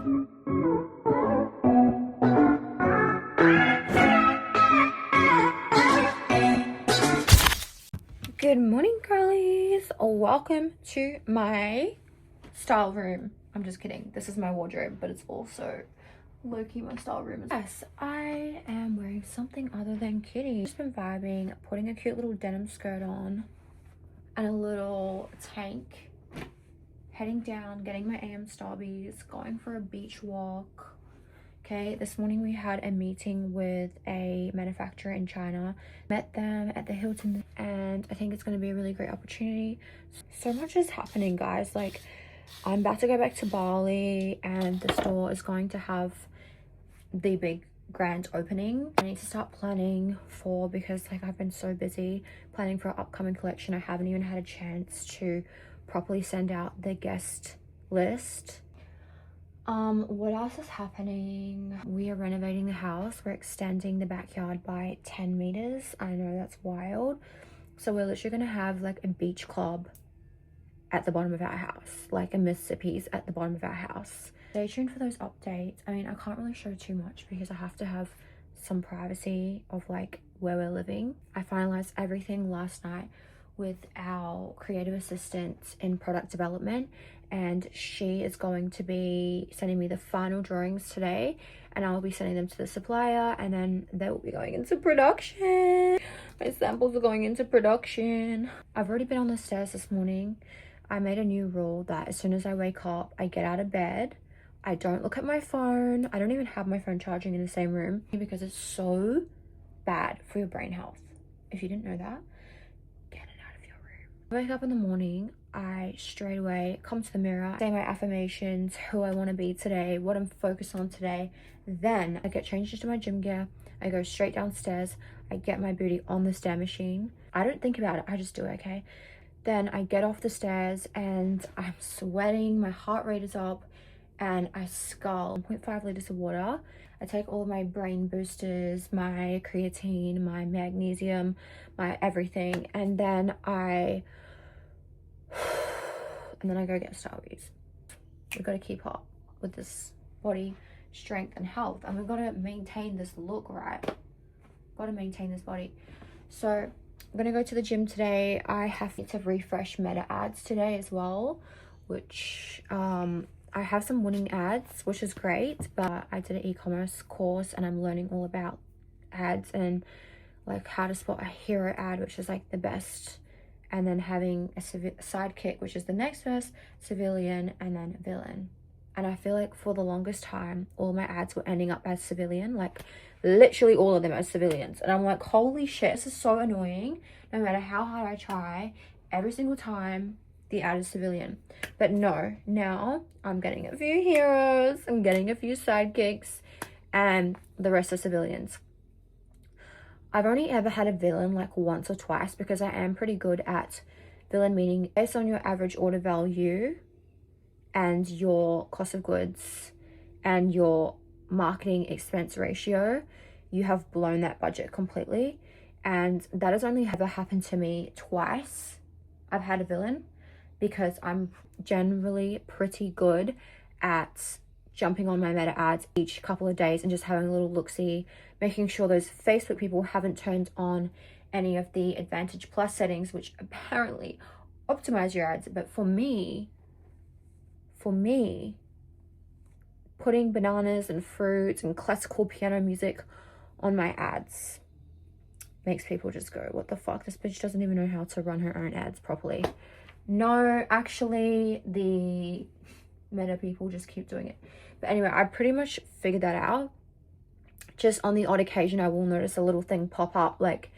Good morning, girlies. Welcome to my style room. I'm just kidding. This is my wardrobe, but it's also low-key my style room. Yes, I am wearing something other than kitty. Just been vibing, putting a cute little denim skirt on and a little tank. Heading down, getting my AM Starbies, going for a beach walk. Okay, this morning we had a meeting with a manufacturer in China. Met them at the Hilton, and I think it's going to be a really great opportunity. So much is happening, guys. Like, I'm about to go back to Bali, and the store is going to have the big grand opening. I need to start planning for, because like I've been so busy planning for our upcoming collection, I haven't even had a chance to properly send out the guest list. What else is happening? We are renovating the house. We're extending the backyard by 10 meters. I know that's wild. So we're literally gonna have like a beach club at the bottom of our house, like a Mississippi's at the bottom of our house. Stay tuned for those updates. I mean, I can't really show too much because I have to have some privacy of like where we're living. I finalized everything last night with our creative assistant in product development, and she is going to be sending me the final drawings today, and I'll be sending them to the supplier, and then they will be going into production. My samples are going into production. I've already been on the stairs this morning. I made a new rule that as soon as I wake up, I get out of bed, I don't look at my phone. I don't even have my phone charging in the same room because it's so bad for your brain health. If you didn't know that, get it out of your room. I wake up in the morning, I straight away come to the mirror, say my affirmations, who I want to be today, what I'm focused on today. Then I get changed into my gym gear. I go straight downstairs. I get my booty on the stair machine. I don't think about it. I just do it, okay? Then I get off the stairs and I'm sweating. My heart rate is up and I scull 1.5 liters of water. I take all of my brain boosters, my creatine, my magnesium, my everything. And then I go get Starbies. We've got to keep up with this body strength and health, and we've got to maintain this look, right? Got to maintain this body. So I'm gonna go to the gym today. I have to refresh meta ads today as well, which I have some winning ads, which is great, but I did an e-commerce course and I'm learning all about ads and like how to spot a hero ad, which is like the best, and then having a sidekick, which is the next best, civilian, and then villain. And I feel like for the longest time, all my ads were ending up as civilian, like literally all of them as civilians. And I'm like, holy shit, this is so annoying. No matter how hard I try, every single time the ad is civilian. But no, now I'm getting a few heroes, I'm getting a few sidekicks, and the rest are civilians. I've only ever had a villain like once or twice because I am pretty good at villain, meaning based on your average order value and your cost of goods and your marketing expense ratio, you have blown that budget completely. And that has only ever happened to me twice. I've had a villain because I'm generally pretty good at jumping on my meta ads each couple of days and just having a little look-see, making sure those Facebook people haven't turned on any of the Advantage Plus settings, which apparently optimize your ads. But for me, putting bananas and fruits and classical piano music on my ads makes people just go, what the fuck? This bitch doesn't even know how to run her own ads properly. No, actually, the meta people just keep doing it. But anyway, I pretty much figured that out. Just on the odd occasion, I will notice a little thing pop up, like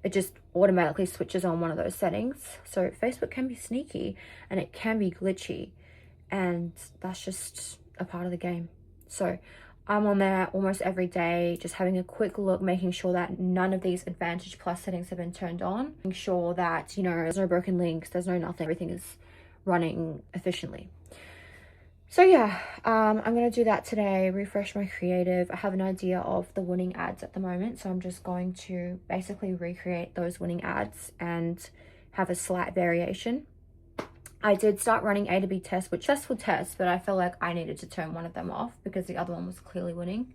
it just automatically switches on one of those settings. So Facebook can be sneaky and it can be glitchy, and that's just a part of the game. So I'm on there almost every day, just having a quick look, making sure that none of these Advantage Plus settings have been turned on, making sure that, you know, there's no broken links, there's no nothing, everything is running efficiently. So yeah, I'm gonna do that today, refresh my creative. I have an idea of the winning ads at the moment, so I'm just going to basically recreate those winning ads and have a slight variation. I did start running A to B tests, which successful tests, but I felt like I needed to turn one of them off because the other one was clearly winning.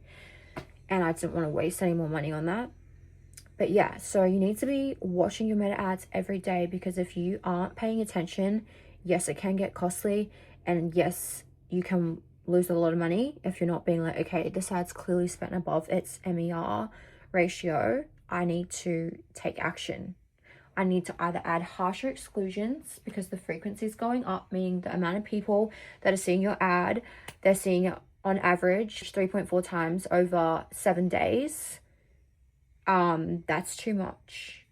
And I didn't want to waste any more money on that. But yeah, so you need to be watching your meta ads every day, because if you aren't paying attention, yes, it can get costly. And yes, you can lose a lot of money if you're not being like, okay, this ad's clearly spent above its MER ratio. I need to take action. I need to either add harsher exclusions because the frequency is going up, meaning the amount of people that are seeing your ad, they're seeing it on average 3.4 times over 7 days. That's too much.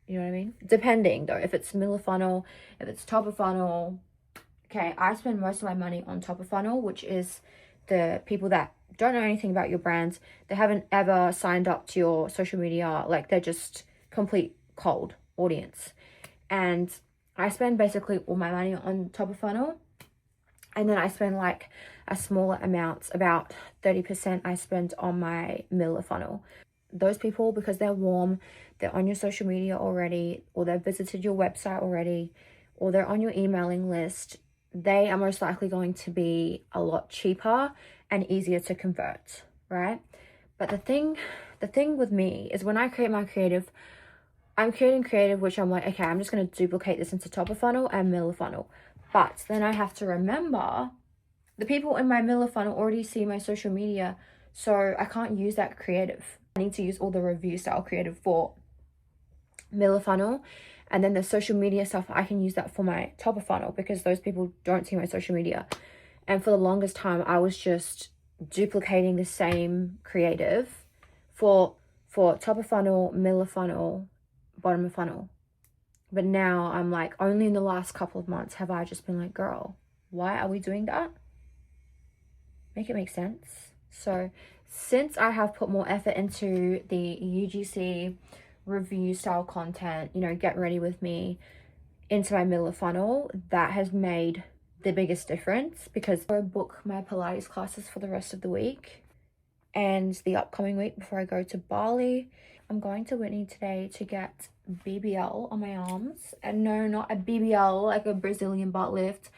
You know what I mean? Depending though, if it's middle of funnel, if it's top of funnel. Okay, I spend most of my money on top of funnel, which is the people that don't know anything about your brand. They haven't ever signed up to your social media. Like, they're just complete cold audience. And I spend basically all my money on top of funnel. And then I spend like a smaller amount, about 30% I spend on my middle of funnel. Those people, because they're warm, they're on your social media already, or they've visited your website already, or they're on your emailing list, they are most likely going to be a lot cheaper and easier to convert, right? But the thing with me is, when I create my creative, I'm creating creative, which I'm like, okay, I'm just going to duplicate this into top of funnel and middle of funnel. But then I have to remember the people in my middle of funnel already see my social media, so I can't use that creative. I need to use all the review style creative for middle of funnel, and then the social media stuff, I can use that for my top of funnel because those people don't see my social media. And for the longest time, I was just duplicating the same creative for top of funnel, middle of funnel, bottom of funnel. But now I'm like, only in the last couple of months have I just been like, girl, why are we doing that? Make it make sense. So since I have put more effort into the UGC review style content, you know, get ready with me, into my middle of funnel, that has made the biggest difference, because I book my Pilates classes for the rest of the week and the upcoming week before I go to Bali. I'm going to Whitney today to get BBL on my arms. And no, not a BBL like a Brazilian butt lift.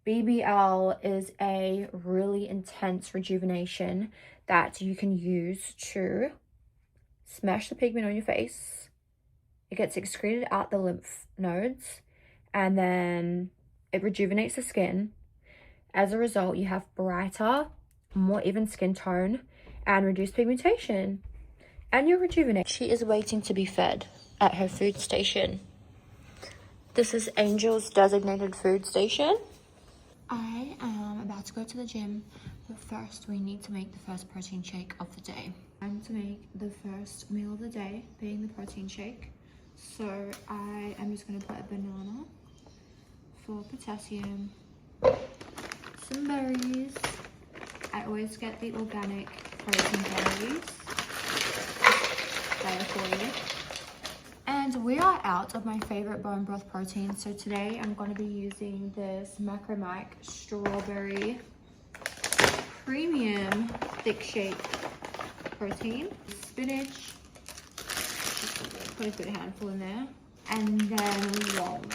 BBL is a really intense rejuvenation that you can use to smash the pigment on your face. It gets excreted out the lymph nodes, and then it rejuvenates the skin. As a result, you have brighter, more even skin tone and reduced pigmentation. And you're rejuvenated. She is waiting to be fed at her food station. This is Angel's designated food station. I am about to go to the gym, but first we need to make the first protein shake of the day. Time to make the first meal of the day, being the protein shake. So I am just going to put a banana for potassium, some berries. I always get the organic protein berries. There for you. And we are out of my favorite bone broth protein, so today I'm going to be using this Macromic strawberry premium thick shake protein. Spinach, put a good handful in there, and then walnut.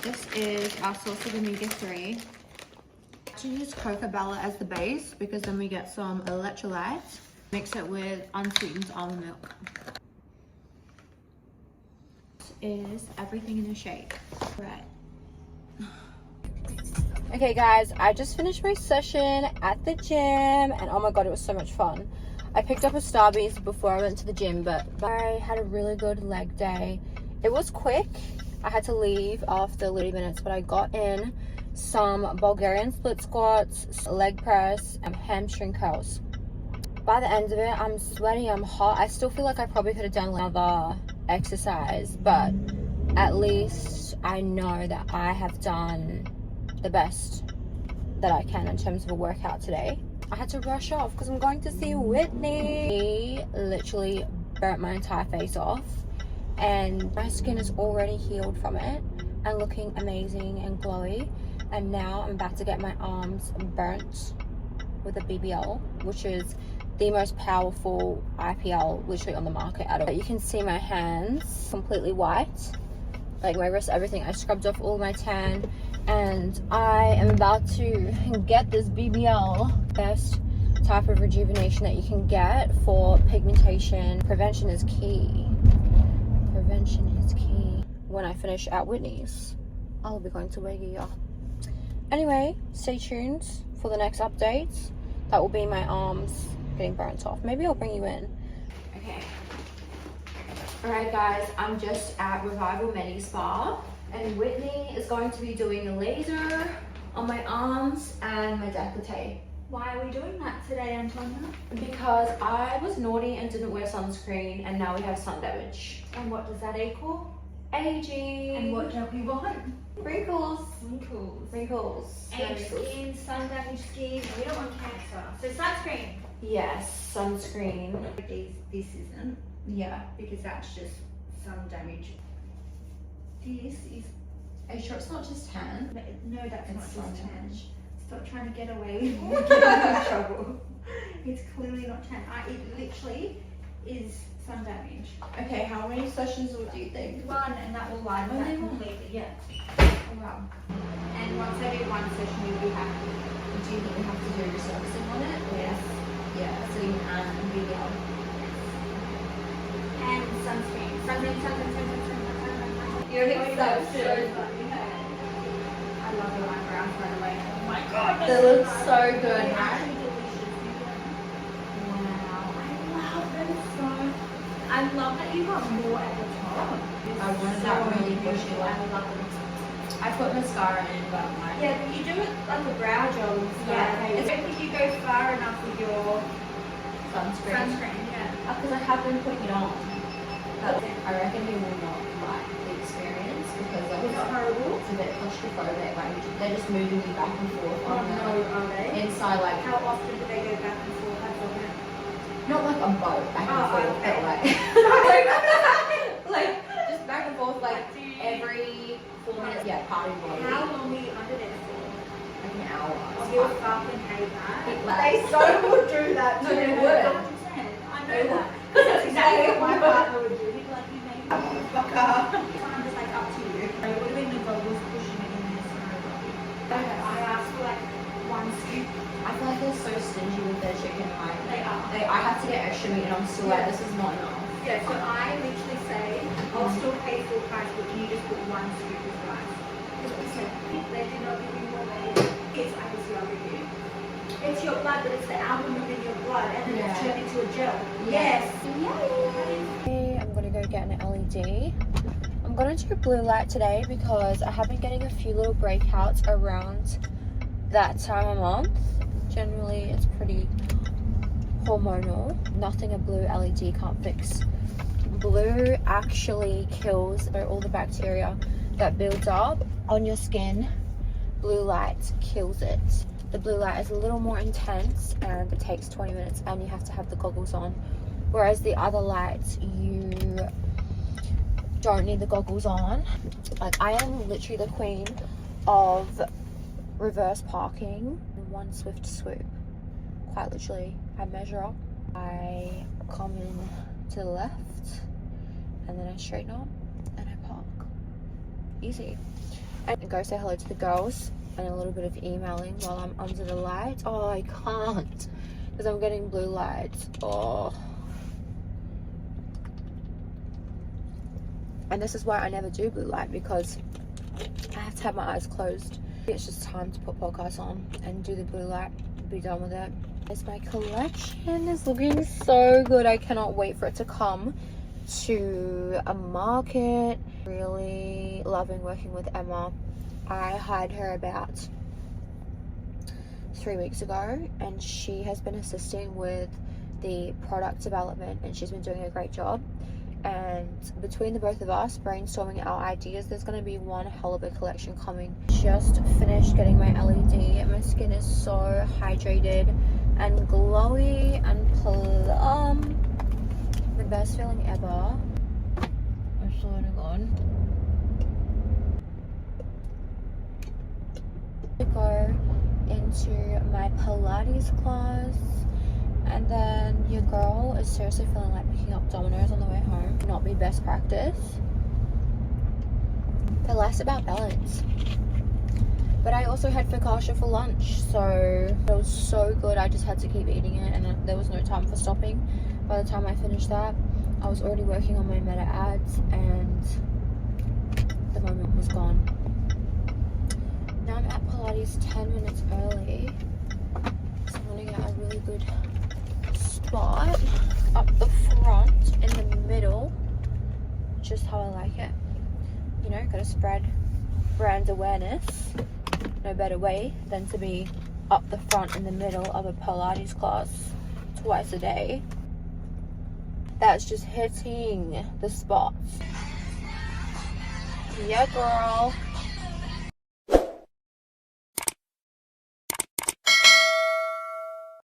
This is our source of omega-3. To use Coca Bella as the base, because then we get some electrolytes. Mix it with unsweetened almond milk. Is everything in the shake. Right. Okay guys, I just finished my session at the gym, and oh my god, it was so much fun. I picked up a Starbucks before I went to the gym, but I had a really good leg day. It was quick. I had to leave after 30 minutes, but I got in some Bulgarian split squats, leg press, and hamstring curls. By the end of it, I'm sweaty, I'm hot. I still feel like I probably could have done another exercise, but at least I know that I have done the best that I can in terms of a workout today. I had to rush off because I'm going to see Whitney. He literally burnt my entire face off, and my skin is already healed from it and looking amazing and glowy. And now I'm about to get my arms burnt with a BBL, which is the most powerful IPL literally on the market at all. You can see my hands completely white, like my wrist, everything. I scrubbed off all my tan and I am about to get this BBL, best type of rejuvenation that you can get for pigmentation. Prevention is key. Prevention is key. When I finish at Whitney's, I'll be going to Wiggy. Anyway, stay tuned for the next updates. That will be my arms getting burnt off. Maybe I'll bring you in. Okay. Alright guys, I'm just at Revival Medi Spa, and Whitney is going to be doing a laser on my arms and my décolleté. Why are we doing that today, Antonia? Because I was naughty and didn't wear sunscreen, and now we have sun damage. And what does that equal? Aging. And what don't we want? Wrinkles. Wrinkles. Wrinkles. Age skin, sun damaged skin. We don't want cancer. So sunscreen. Yes, sunscreen. This isn't. Yeah. Because that's just sun damage. This is. Are you sure it's not just tan? No, that's It's not sun just tan. damage. Stop trying to get away. Get in trouble. It's clearly not tan. It literally is sun damage. Okay, how many sessions would you think? One, and that will line Only that one? completely. Yeah. Oh, wow. And once I do one session, you'll be happy. Do you think you have to do your servicing on it? Yes. Yeah, so you can BBL. And sunscreen. Sunscreen. You're so good. I love your eyebrows, by the way. Oh my god. They look so good. They're Right? actually delicious. Wow. I love them so. I love that you got more at the top. I wanted that really bushy I one. love them. I put mascara in, but my Yeah, but you do it like a brow job and stuff. Yeah. I don't think you go far enough with your sunscreen. sunscreen. Yeah. Because I have been putting it on. But I reckon you will not like the experience because Was it horrible? it's a bit claustrophobic. Like they're just moving you back and forth Oh on no, are the they? inside, like How often do they go back and forth? I thought that. not like a boat back and Oh, forth, okay. but like just back and forth like every 4 minutes. Yeah, party body. How long were you under there for? Like an hour. Oh, you fucking hate that. Like- They so would do that. No, to they me. would. 100%. I know that. That's exactly what my partner would do. He'd be like, you made me fucker. I'm just like up to you. It would have been the goggles pushing it in there. I asked for like one scoop. I feel like they're so stingy with their chicken. Like They are. I have to get extra meat, and I'm still like, this is not enough. Yeah, so I literally say, I'll still pay full price, but can you just put one scoop of rice? They do not give you more than it's ICRU. It's your blood, but it's the albumin in your blood, and then it's turned into a gel. Yes. Yay! I'm gonna go get an LED. I'm gonna do blue light today because I have been getting a few little breakouts around that time of month. Generally, it's pretty hormonal. Nothing a blue LED can't fix. Blue actually kills all the bacteria that builds up on your skin. Blue light kills it. The blue light is a little more intense and it takes 20 minutes and you have to have the goggles on. Whereas the other lights, you don't need the goggles on. Like, I am literally the queen of reverse parking in one swift swoop. Quite literally, I measure up, I come in to the left, and then I straighten up and I park. Easy. And go say hello to the girls and a little bit of emailing while I'm under the light. Oh, I can't because I'm getting blue lights. Oh. And this is why I never do blue light, because I have to have my eyes closed. It's just time to put podcasts on and do the blue light, be done with it. As my collection is looking so good, I cannot wait for it to come to a market. Really loving working with Emma. I hired her about 3 weeks ago and she has been assisting with the product development and she's been doing a great job. And between the both of us brainstorming our ideas, there's going to be one hell of a collection coming. Just finished getting my LED and my skin is so hydrated and glowy and plump. The best feeling ever. I swear to God. To go into my Pilates class. And then your girl is seriously feeling like picking up Domino's on the way home. Not be best practice. But less about balance. But I also had focaccia for lunch, so it was so good. I just had to keep eating it, and there was no time for stopping. By the time I finished that, I was already working on my Meta ads, and the moment was gone. Now I'm at Pilates 10 minutes early, so I'm gonna get a really good spot up the front in the middle, just how I like it. You know, gotta spread brand awareness. No better way than to be up the front in the middle of a Pilates class twice a day. That's just hitting the spots. Yeah, girl.